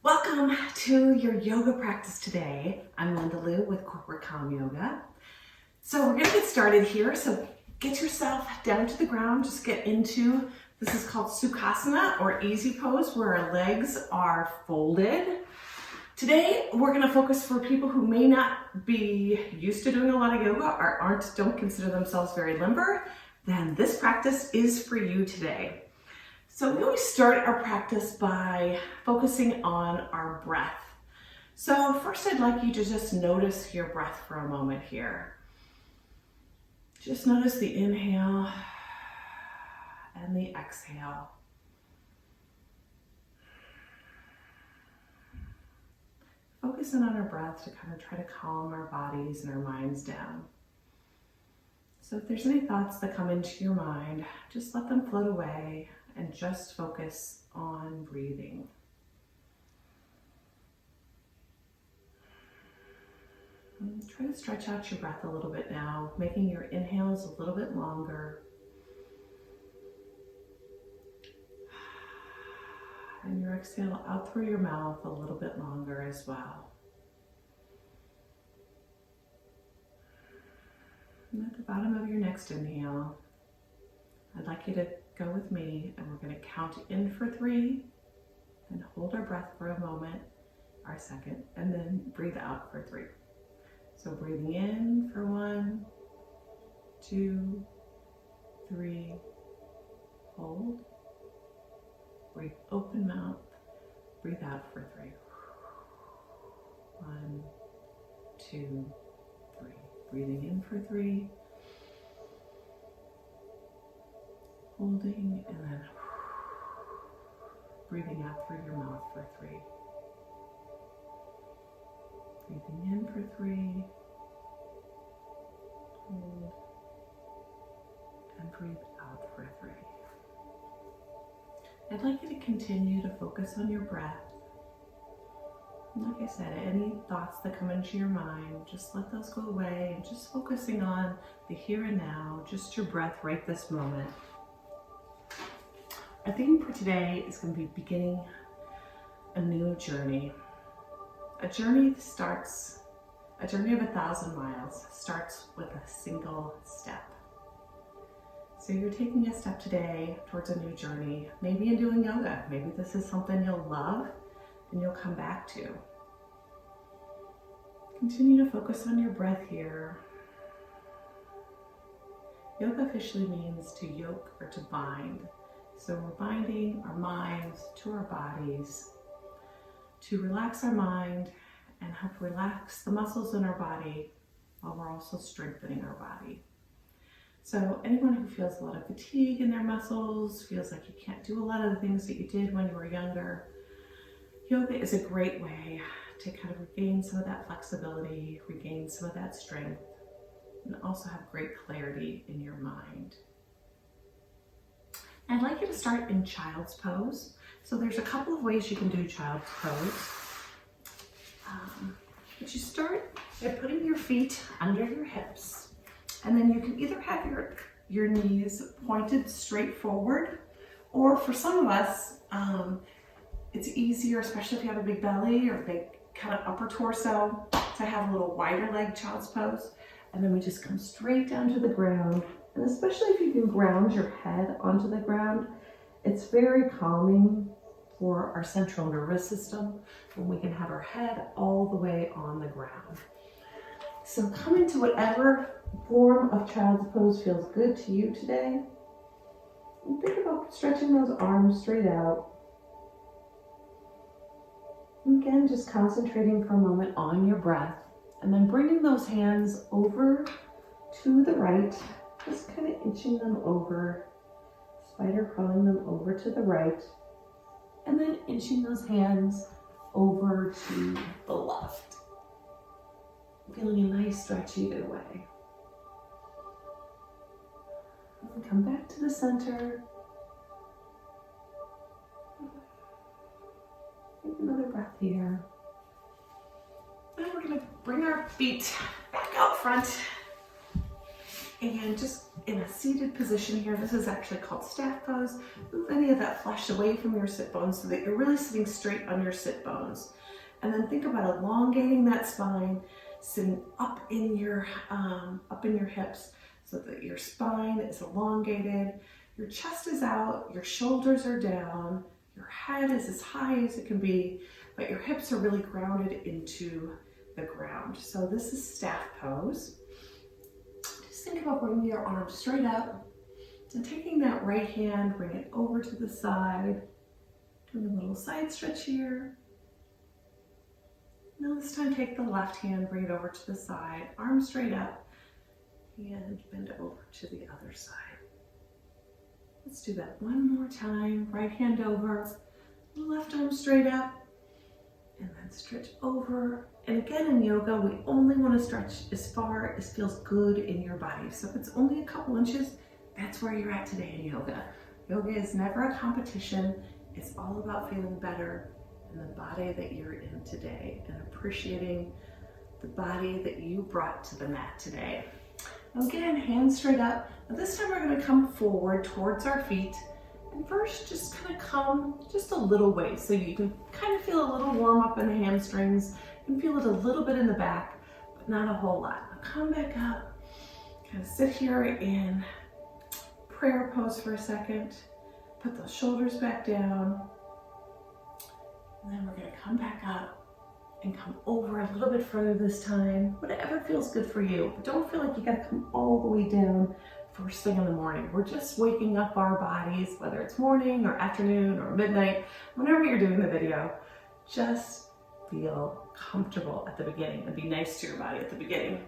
Welcome to your yoga practice today. I'm Linda Liu with Corporate Calm Yoga. So we're gonna get started here. So get yourself down to the ground, just get into, this is called Sukhasana or easy pose where our legs are folded. Today, we're gonna focus for people who may not be used to doing a lot of yoga or don't consider themselves very limber, then this practice is for you today. So we always start our practice by focusing on our breath. So first I'd like you to just notice your breath for a moment here. Just notice the inhale and the exhale. Focusing on our breath to kind of try to calm our bodies and our minds down. So if there's any thoughts that come into your mind, just let them float away and just focus on breathing. And try to stretch out your breath a little bit now, making your inhales a little bit longer. And your exhale out through your mouth a little bit longer as well. And at the bottom of your next inhale, I'd like you to go with me and we're going to count in for 3 and hold our breath for a moment, our second, and then breathe out for 3. So breathing in for 1, 2, 3, hold, breathe open mouth, breathe out for 3. 1, 2, 3. Breathing in for 3. Holding and then breathing out through your mouth for 3. Breathing in for 3. Hold and breathe out for 3. I'd like you to continue to focus on your breath. And like I said, any thoughts that come into your mind, just let those go away and just focusing on the here and now, just your breath right this moment. Our theme for today is going to be beginning a new journey. A journey of 1,000 miles starts with a single step. So you're taking a step today towards a new journey, maybe in doing yoga. Maybe this is something you'll love and you'll come back to. Continue to focus on your breath here. Yoga officially means to yoke or to bind. So we're binding our minds to our bodies to relax our mind and help relax the muscles in our body while we're also strengthening our body. So anyone who feels a lot of fatigue in their muscles, feels like you can't do a lot of the things that you did when you were younger, yoga is a great way to kind of regain some of that flexibility, regain some of that strength, and also have great clarity in your mind. I'd like you to start in child's pose. So there's a couple of ways you can do child's pose. But you start by putting your feet under your hips. And then you can either have your knees pointed straight forward, or for some of us, it's easier, especially if you have a big belly or big kind of upper torso, to have a little wider leg child's pose. And then we just come straight down to the ground. And especially if you can ground your head onto the ground, it's very calming for our central nervous system when we can have our head all the way on the ground. So come into whatever form of child's pose feels good to you today. And think about stretching those arms straight out. And again, just concentrating for a moment on your breath and then bringing those hands over to the right. Just kind of inching them over, spider crawling them over to the right, and then inching those hands over to the left. Feeling a nice stretch either way. And come back to the center. Take another breath here. And we're going to bring our feet back out front. And just in a seated position here, this is actually called staff pose. Move any of that flesh away from your sit bones so that you're really sitting straight on your sit bones. And then think about elongating that spine, sitting up in your hips so that your spine is elongated, your chest is out, your shoulders are down, your head is as high as it can be, but your hips are really grounded into the ground. So this is staff pose. Just think about bringing your arms straight up and taking that right hand, bring it over to the side, doing a little side stretch here. Now this time take the left hand, bring it over to the side, arm straight up, and bend over to the other side. Let's do that one more time. Right hand over, left arm straight up, and then stretch over. And again in yoga, we only want to stretch as far as feels good in your body. So if it's only a couple inches, that's where you're at today in yoga. Yoga is never a competition. It's all about feeling better in the body that you're in today and appreciating the body that you brought to the mat today. Again, hands straight up. Now this time we're going to come forward towards our feet. And first, just kind of come just a little way so you can kind of feel a little warm up in the hamstrings. You can feel it a little bit in the back, but not a whole lot. Now come back up, kind of sit here in prayer pose for a second. Put those shoulders back down. And then we're going to come back up and come over a little bit further this time, whatever feels good for you. But don't feel like you got to come all the way down first thing in the morning. We're just waking up our bodies, whether it's morning or afternoon or midnight, whenever you're doing the video. Just feel comfortable at the beginning and be nice to your body at the beginning.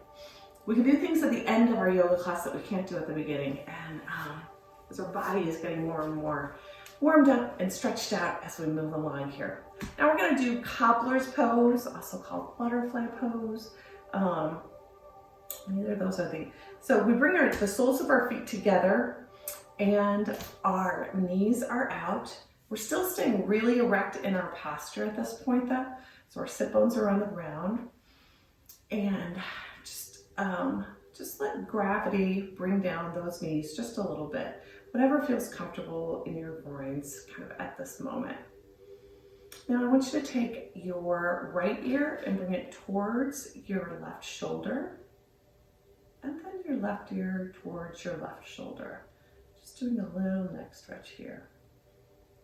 We can do things at the end of our yoga class that we can't do at the beginning. And as our body is getting more and more warmed up and stretched out as we move along here. Now we're going to do cobbler's pose, also called butterfly pose. Neither of those are the. So we bring the soles of our feet together and our knees are out. We're still staying really erect in our posture at this point though. So our sit bones are on the ground. And just let gravity bring down those knees just a little bit. Whatever feels comfortable in your groins kind of at this moment. Now I want you to take your right ear and bring it towards your left shoulder. And then your left ear towards your left shoulder. Just doing a little neck stretch here.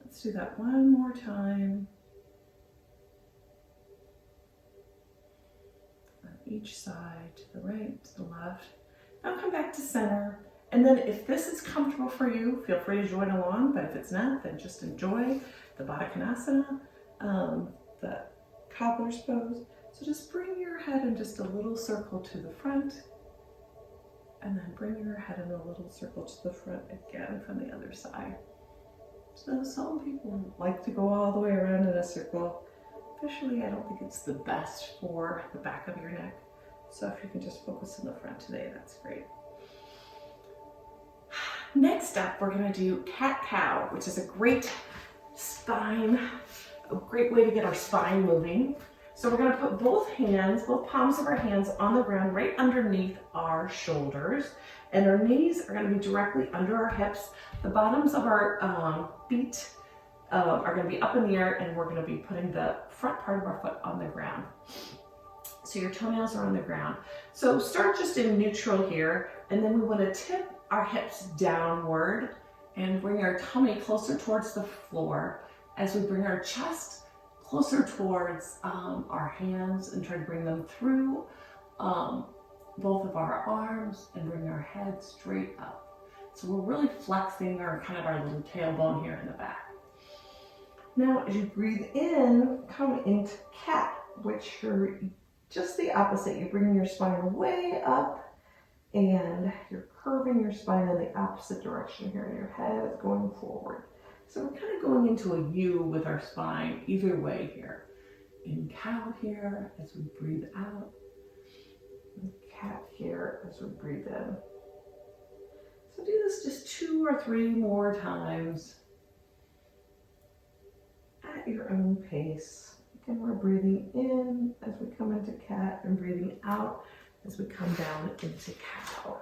Let's do that one more time. On each side, to the right, to the left. Now come back to center. And then if this is comfortable for you, feel free to join along, but if it's not, then just enjoy the Baddha Konasana, the cobbler's pose. So just bring your head in just a little circle to the front, and then bring your head in a little circle to the front again from the other side. So some people like to go all the way around in a circle. Officially, I don't think it's the best for the back of your neck. So if you can just focus on the front today, that's great. Next up, we're going to do cat-cow, which is a great way to get our spine moving. So we're going to put both palms of our hands on the ground right underneath our shoulders. And our knees are going to be directly under our hips. The bottoms of our feet are going to be up in the air, and we're going to be putting the front part of our foot on the ground. So your toenails are on the ground. So start just in neutral here, and then we want to tip our hips downward and bring our tummy closer towards the floor as we bring our chest closer towards our hands and try to bring them through both of our arms and bring our head straight up. So we're really flexing our little tailbone here in the back. Now as you breathe in, come into cat, which are just the opposite. You're bringing your spine way up and you're curving your spine in the opposite direction here, and your head is going forward. So we're kind of going into a U with our spine either way here. In cow here as we breathe out, and cat here as we breathe in. So do this just 2 or 3 more times at your own pace. Again, we're breathing in as we come into cat and breathing out as we come down into cow.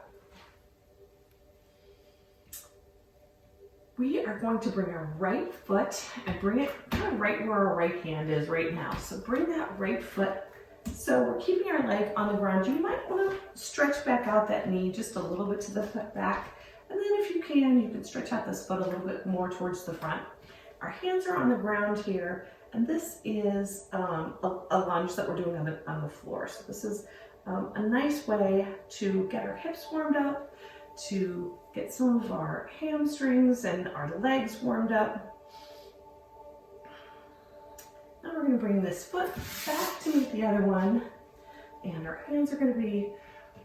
we are going to bring our right foot and bring it kind of right where our right hand is right now. So bring that right foot. So we're keeping our leg on the ground. You might want to stretch back out that knee just a little bit to the back. And then if you can stretch out this foot a little bit more towards the front. Our hands are on the ground here. And this is a lunge that we're doing on the floor. So this is a nice way to get our hips warmed up, to get some of our hamstrings and our legs warmed up. Now we're going to bring this foot back to meet the other one, and our hands are going to be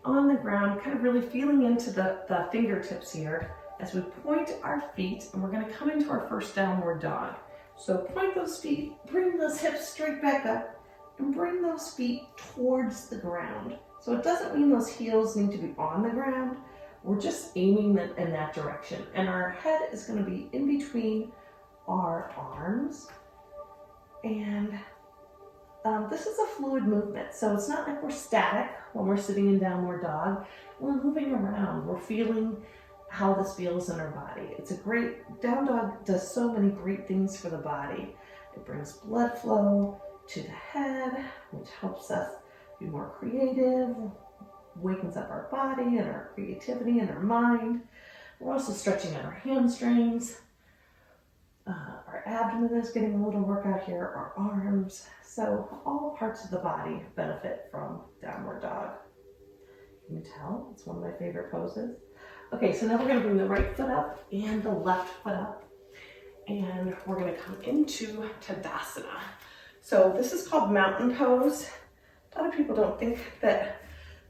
on the ground, kind of really feeling into the fingertips here as we point our feet, and we're going to come into our first downward dog. So point those feet, bring those hips straight back up, and bring those feet towards the ground. So it doesn't mean those heels need to be on the ground. We're just aiming in that direction. And our head is going to be in between our arms. And this is a fluid movement. So it's not like we're static when we're sitting in downward dog. We're moving around. We're feeling how this feels in our body. It's a great, down dog does so many great things for the body. It brings blood flow to the head, which helps us be more creative, wakens up our body and our creativity and our mind. We're also stretching out our hamstrings. Our abdomen is getting a little workout here, our arms. So all parts of the body benefit from downward dog. Can you tell? It's one of my favorite poses. Okay, so now we're going to bring the right foot up and the left foot up. And we're going to come into Tadasana. So this is called mountain pose. A lot of people don't think that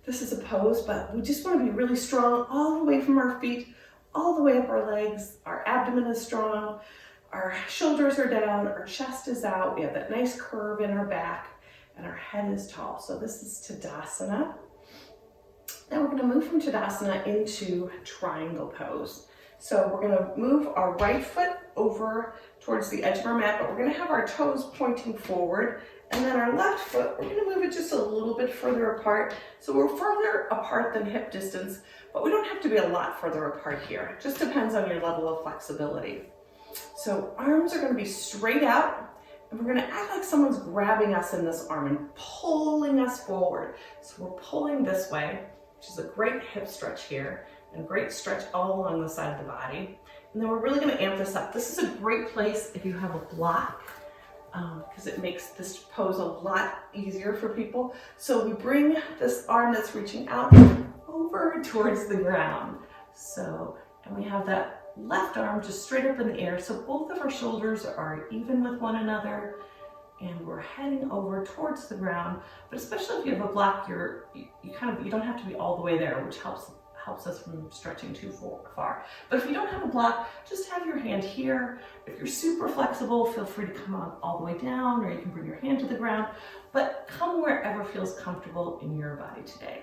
this is a pose, but we just want to be really strong all the way from our feet, all the way up our legs. Our abdomen is strong. Our shoulders are down. Our chest is out. We have that nice curve in our back, and our head is tall. So this is Tadasana. Now we're going to move from Tadasana into triangle pose. So we're going to move our right foot over towards the edge of our mat, but we're going to have our toes pointing forward. And then our left foot, we're going to move it just a little bit further apart. So we're further apart than hip distance, but we don't have to be a lot further apart here. It just depends on your level of flexibility. So arms are going to be straight out, and we're going to act like someone's grabbing us in this arm and pulling us forward. So we're pulling this way, which is a great hip stretch here, and great stretch all along the side of the body. And then we're really going to amp this up. This is a great place if you have a block, because it makes this pose a lot easier for people. So we bring this arm that's reaching out over towards the ground. So, and we have that left arm just straight up in the air. So both of our shoulders are even with one another, and we're heading over towards the ground. But especially if you have a block, you don't have to be all the way there, which helps us from stretching too far. But if you don't have a block, just have your hand here. If you're super flexible, feel free to come on all the way down, or you can bring your hand to the ground, but come wherever feels comfortable in your body today.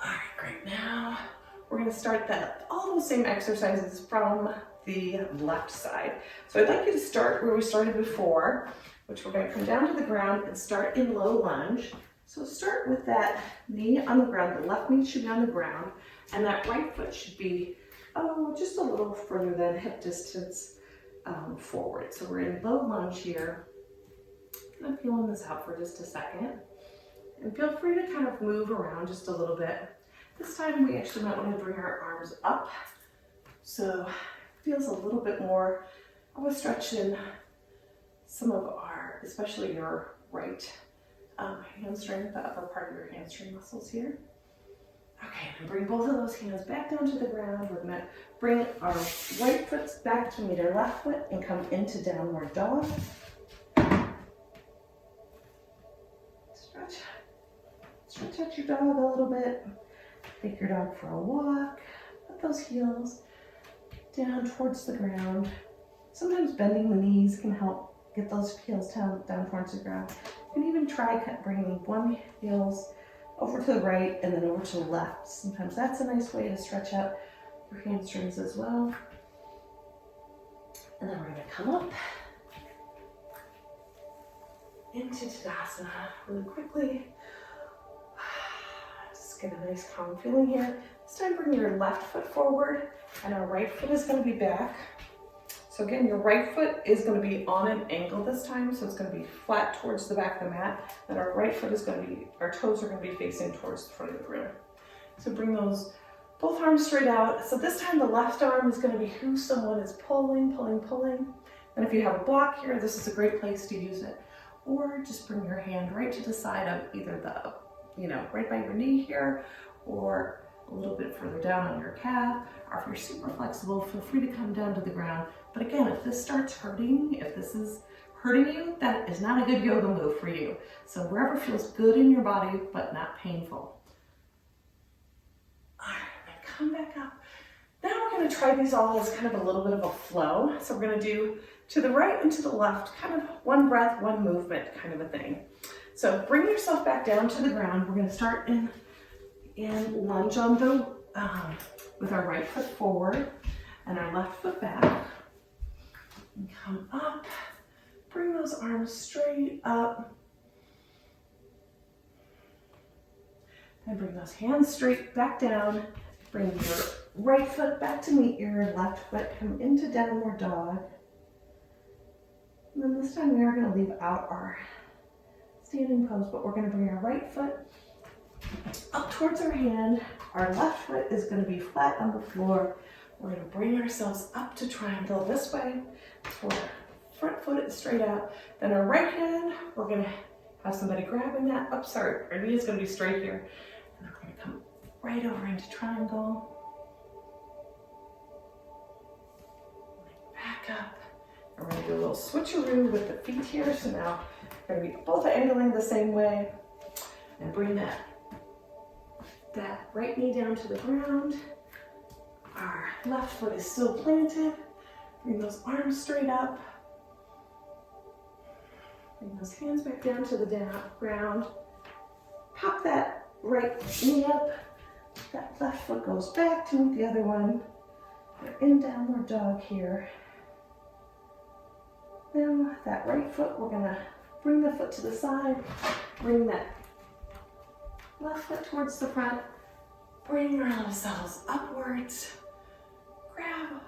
All right, great. Now we're going to start all those same exercises from the left side. So I'd like you to start where we started before, which we're going to come down to the ground and start in low lunge. So start with that knee on the ground. The left knee should be on the ground, and that right foot should be just a little further than hip distance forward. So we're in low lunge here. I'm feeling this out for just a second. And feel free to kind of move around just a little bit. This time we actually might want to bring our arms up. So it feels a little bit more of a stretch in some of our, especially your right hamstring, the upper part of your hamstring muscles here. Okay, and bring both of those hands back down to the ground. We're going to bring our right foot back to meet our left foot and come into downward dog. Stretch out your dog a little bit. Take your dog for a walk. Put those heels down towards the ground. Sometimes bending the knees can help get those heels down towards the ground. You can even try bringing one heels over to the right and then over to the left. Sometimes that's a nice way to stretch out your hamstrings as well. And then we're going to come up into Tadasana really quickly. Just get a nice calm feeling here. This time bring your left foot forward and our right foot is going to be back. So again, your right foot is going to be on an angle this time, so it's going to be flat towards the back of the mat, and our right foot is going to be, our toes are going to be facing towards the front of the room. So bring those both arms straight out. So this time the left arm is going to be who someone is pulling. And if you have a block here, this is a great place to use it. Or just bring your hand right to the side of either the, right by your knee here, or a little bit further down on your calf, or if you're super flexible, feel free to come down to the ground. But again, if this starts hurting, if this is hurting you, that is not a good yoga move for you. So wherever feels good in your body, but not painful. All right, then come back up. Now we're gonna try these all as kind of a little bit of a flow. So we're gonna do to the right and to the left, kind of one breath, one movement kind of a thing. So bring yourself back down to the ground. We're gonna start in lunge on the, with our right foot forward and our left foot back. And come up, bring those arms straight up. And bring those hands straight back down. Bring your right foot back to meet your left foot. Come into downward dog. And then this time we are going to leave out our standing pose, but we're going to bring our right foot up towards our hand. Our left foot is going to be flat on the floor. We're going to bring ourselves up to triangle this way. So our front foot is straight out. Then our right hand, we're going to have somebody grabbing that. Oh, sorry, our knee is going to be straight here. And we're going to come right over into triangle. Back up. And we're going to do a little switcheroo with the feet here. So now we're going to be both angling the same way. And bring that right knee down to the ground. Our left foot is still planted. Bring those arms straight up. Bring those hands back down to the ground. Pop that right knee up. That left foot goes back to meet the other one. We're in downward dog here. Now that right foot, we're gonna bring the foot to the side. Bring that left foot towards the front. Bring ourselves upwards. Grab,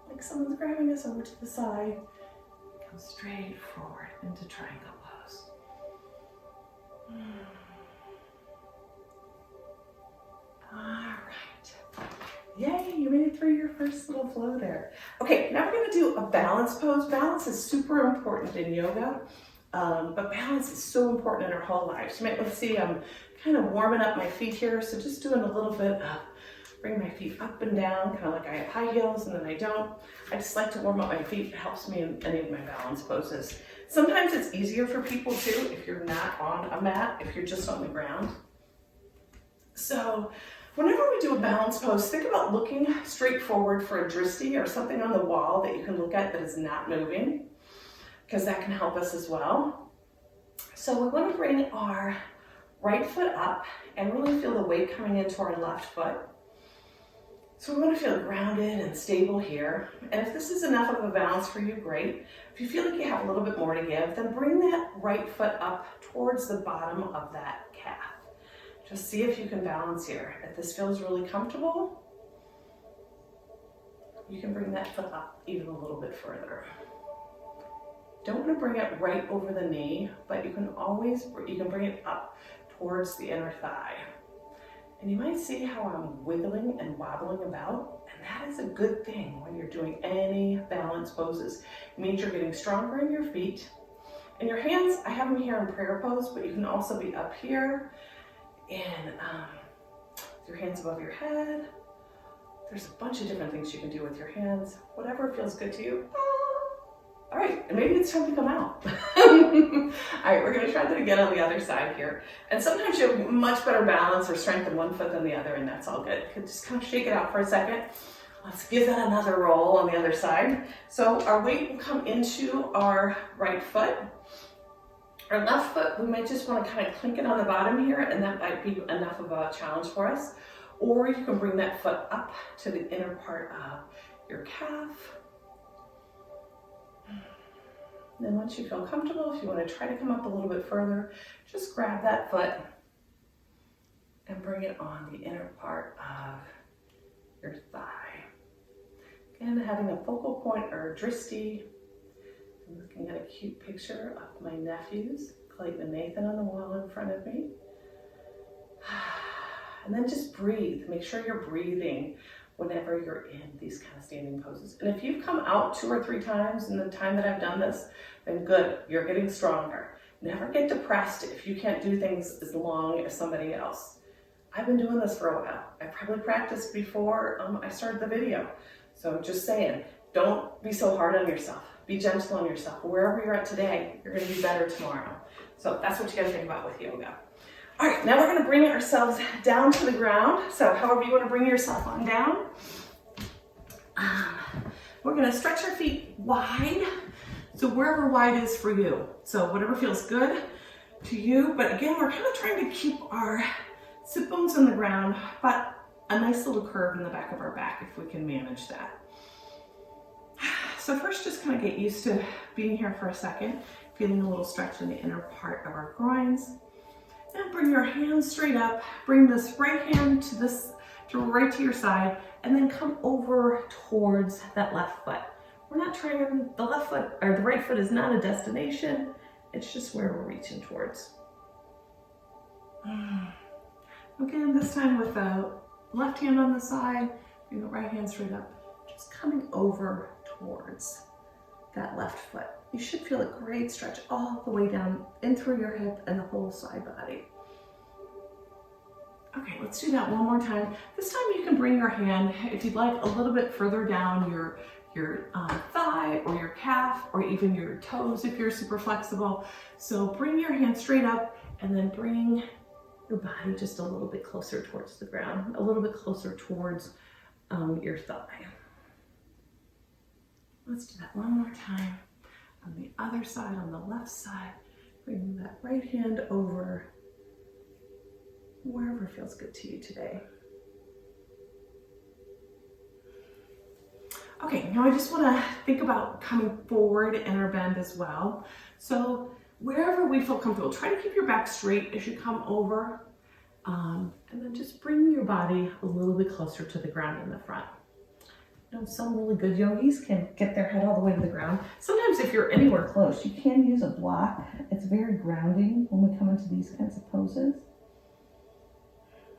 like someone's grabbing us over to the side. Come straight forward into triangle pose. All right. Yay, you made it through your first little flow there. Okay, now we're gonna do a balance pose. Balance is super important in yoga, but balance is so important in our whole lives. You might want to see I'm kind of warming up my feet here, so just doing a little bit of bring my feet up and down, kind of like I have high heels and then I don't. I just like to warm up my feet. It helps me in any of my balance poses. Sometimes it's easier for people too if you're not on a mat, if you're just on the ground. So whenever we do a balance pose, think about looking straight forward for a drishti or something on the wall that you can look at that is not moving, because that can help us as well. So we want to bring our right foot up and really feel the weight coming into our left foot. So we want to feel grounded and stable here. And if this is enough of a balance for you, great. If you feel like you have a little bit more to give, then bring that right foot up towards the bottom of that calf. Just see if you can balance here. If this feels really comfortable, you can bring that foot up even a little bit further. Don't want to bring it right over the knee, but you can bring it up towards the inner thigh. And you might see how I'm wiggling and wobbling about, and that is a good thing when you're doing any balance poses. It means you're getting stronger in your feet. And your hands, I have them here in prayer pose, but you can also be up here and your hands above your head. There's a bunch of different things you can do with your hands, whatever feels good to you. All right, and maybe it's time to come out. All right, we're gonna try that again on the other side here. And sometimes you have much better balance or strength in one foot than the other, and that's all good. Just kind of shake it out for a second. Let's give that another roll on the other side. So our weight will come into our right foot. Our left foot, we might just want to kind of clink it on the bottom here, and that might be enough of a challenge for us. Or you can bring that foot up to the inner part of your calf. And then once you feel comfortable, if you want to try to come up a little bit further, just grab that foot and bring it on the inner part of your thigh. Again, having a focal point or a drishti. I'm looking at a cute picture of my nephews, Clayton and Nathan, on the wall in front of me. And then just breathe. Make sure you're breathing whenever you're in these kind of standing poses. And if you've come out 2 or 3 times in the time that I've done this, then good, you're getting stronger. Never get depressed if you can't do things as long as somebody else. I've been doing this for a while. I probably practiced before I started the video. So just saying, don't be so hard on yourself. Be gentle on yourself. Wherever you're at today, you're gonna be better tomorrow. So that's what you gotta think about with yoga. All right, now we're gonna bring ourselves down to the ground. So however you wanna bring yourself on down. We're gonna stretch our feet wide. So wherever wide is for you. So whatever feels good to you. But again, we're kind of trying to keep our sit bones on the ground, but a nice little curve in the back of our back if we can manage that. So first, just kind of get used to being here for a second, feeling a little stretch in the inner part of our groins. And bring your hands straight up. Bring this right hand right to your side, and then come over towards that left foot. We're not trying, the left foot, or the right foot is not a destination. It's just where we're reaching towards. Again, this time with the left hand on the side, bring the right hand straight up, just coming over towards that left foot. You should feel a great stretch all the way down in through your hip and the whole side body. Okay, let's do that one more time. This time you can bring your hand, if you'd like, a little bit further down your thigh or your calf or even your toes if you're super flexible. So bring your hand straight up and then bring your body just a little bit closer towards the ground, a little bit closer towards your thigh. Let's do that one more time. On the other side, on the left side, bring that right hand over wherever feels good to you today. Okay, now I just want to think about coming forward in our bend as well. So wherever we feel comfortable, try to keep your back straight as you come over, and then just bring your body a little bit closer to the ground in the front. You know, some really good yogis can get their head all the way to the ground. Sometimes if you're anywhere close, you can use a block. It's very grounding when we come into these kinds of poses.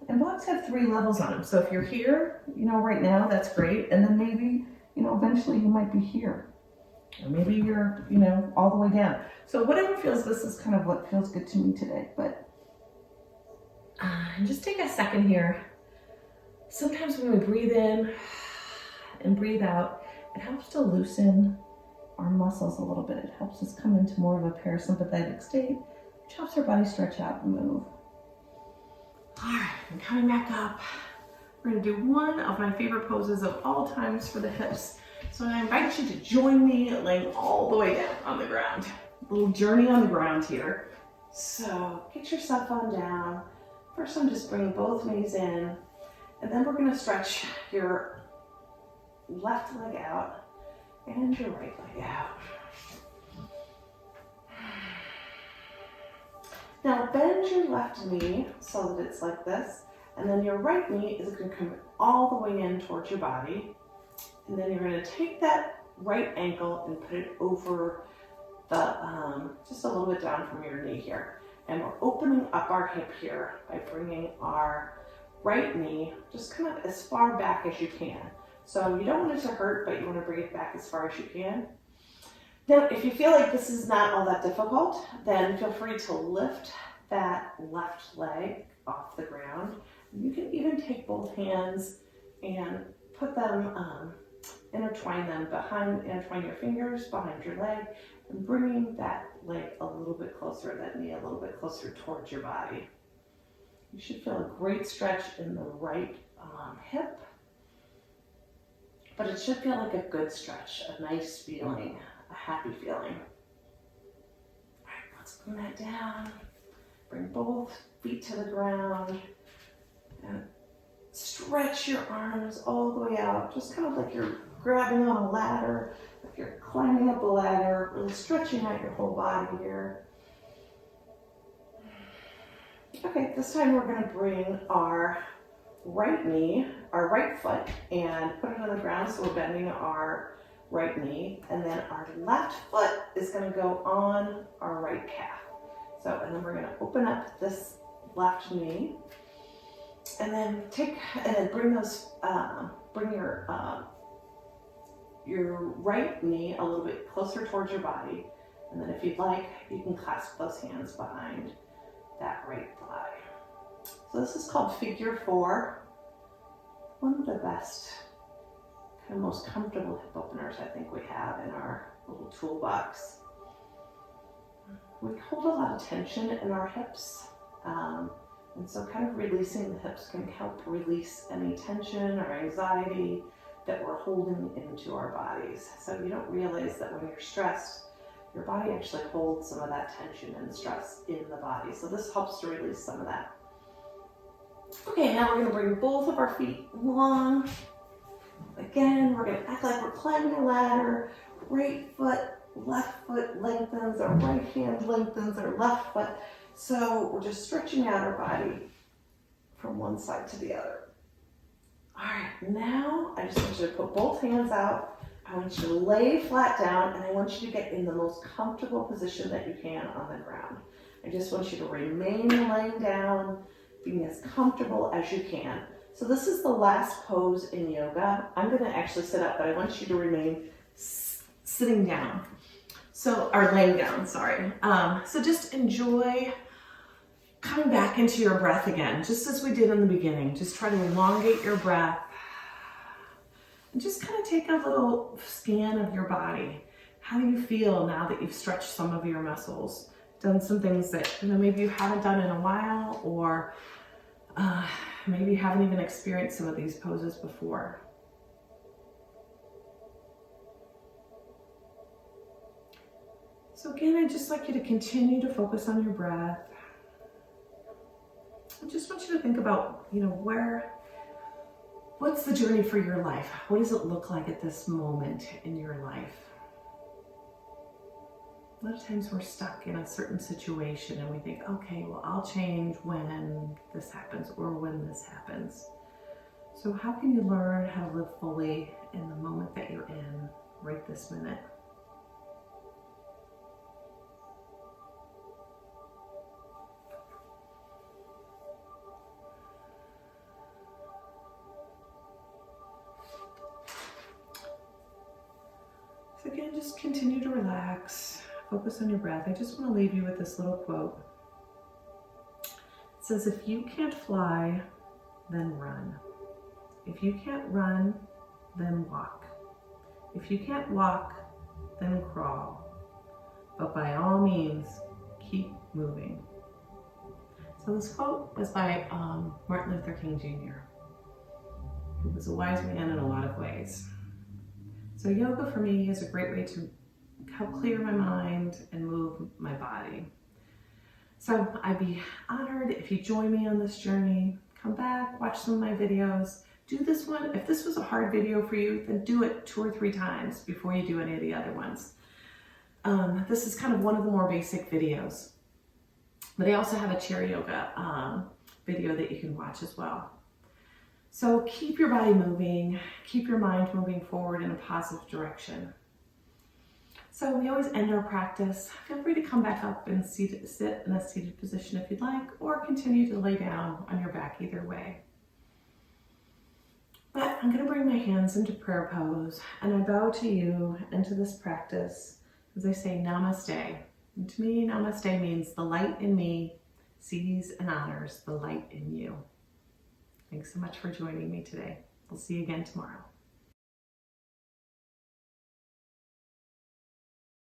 And blocks have 3 levels on them. So if you're here, you know, right now, that's great. And then maybe, you know, eventually you might be here. Or maybe you're, you know, all the way down. So whatever feels, this is kind of what feels good to me today. But just take a second here. Sometimes when we breathe in and breathe out, it helps to loosen our muscles a little bit. It helps us come into more of a parasympathetic state, which helps our body stretch out and move. All right, and coming back up, we're gonna do one of my favorite poses of all times for the hips. So I invite you to join me laying all the way down on the ground. A little journey on the ground here. So get yourself on down. First, I'm just bringing both knees in, and then we're gonna stretch your left leg out and your right leg out. Now bend your left knee so that it's like this, and then your right knee is going to come all the way in towards your body, and then you're going to take that right ankle and put it over the, just a little bit down from your knee here. And we're opening up our hip here by bringing our right knee just kind of as far back as you can. So you don't want it to hurt, but you want to bring it back as far as you can. Now, if you feel like this is not all that difficult, then feel free to lift that left leg off the ground. You can even take both hands and put them, intertwine your fingers behind your leg, and bringing that leg a little bit closer, that knee a little bit closer towards your body. You should feel a great stretch in the right hip, but it should feel like a good stretch, a nice feeling, a happy feeling. All right, let's bring that down. Bring both feet to the ground and stretch your arms all the way out, just kind of like you're grabbing on a ladder, like you're climbing up a ladder, really stretching out your whole body here. Okay, this time we're going to bring our right knee, our right foot, and put it on the ground so we're bending our right knee. And then our left foot is going to go on our right calf. So, and then we're going to open up this left knee. And then bring your right knee a little bit closer towards your body. And then if you'd like, you can clasp those hands behind that right thigh. So this is called Figure 4. One of the best, kind of most comfortable hip openers I think we have in our little toolbox. We hold a lot of tension in our hips. And so kind of releasing the hips can help release any tension or anxiety that we're holding into our bodies. So you don't realize that when you're stressed, your body actually holds some of that tension and stress in the body. So this helps to release some of that. Okay, now we're going to bring both of our feet long. Again, we're going to act like we're climbing a ladder. Right foot, left foot lengthens, our right hand lengthens our left foot. So we're just stretching out our body from one side to the other. All right, now I just want you to put both hands out. I want you to lay flat down, and I want you to get in the most comfortable position that you can on the ground. I just want you to remain laying down, being as comfortable as you can. So this is the last pose in yoga. I'm going to actually sit up, but I want you to remain sitting down. Or laying down, sorry. So just enjoy coming back into your breath again, just as we did in the beginning. Just try to elongate your breath. And just kind of take a little scan of your body. How do you feel now that you've stretched some of your muscles? Done some things that maybe you haven't done in a while, or maybe you haven't even experienced some of these poses before. So again, I'd just like you to continue to focus on your breath. I just want you to think about, what's the journey for your life? What does it look like at this moment in your life? A lot of times we're stuck in a certain situation and we think, okay, well, I'll change when this happens or when this happens. So how can you learn how to live fully in the moment that you're in right this minute? So again, just continue to relax, focus on your breath. I just want to leave you with this little quote. It says, if you can't fly, then run. If you can't run, then walk. If you can't walk, then crawl. But by all means, keep moving. So this quote was by Martin Luther King Jr., who was a wise man in a lot of ways. So yoga for me is a great way to help clear my mind and move my body. So I'd be honored if you join me on this journey. Come back, watch some of my videos. Do this one. If this was a hard video for you, then do it 2 or 3 times before you do any of the other ones. This is kind of one of the more basic videos. But I also have a chair yoga video that you can watch as well. So keep your body moving, keep your mind moving forward in a positive direction. So we always end our practice. Feel free to come back up and sit in a seated position if you'd like, or continue to lay down on your back either way. But I'm going to bring my hands into prayer pose, and I bow to you into this practice as I say namaste. And to me, namaste means the light in me sees and honors the light in you. Thanks so much for joining me today. We'll see you again tomorrow.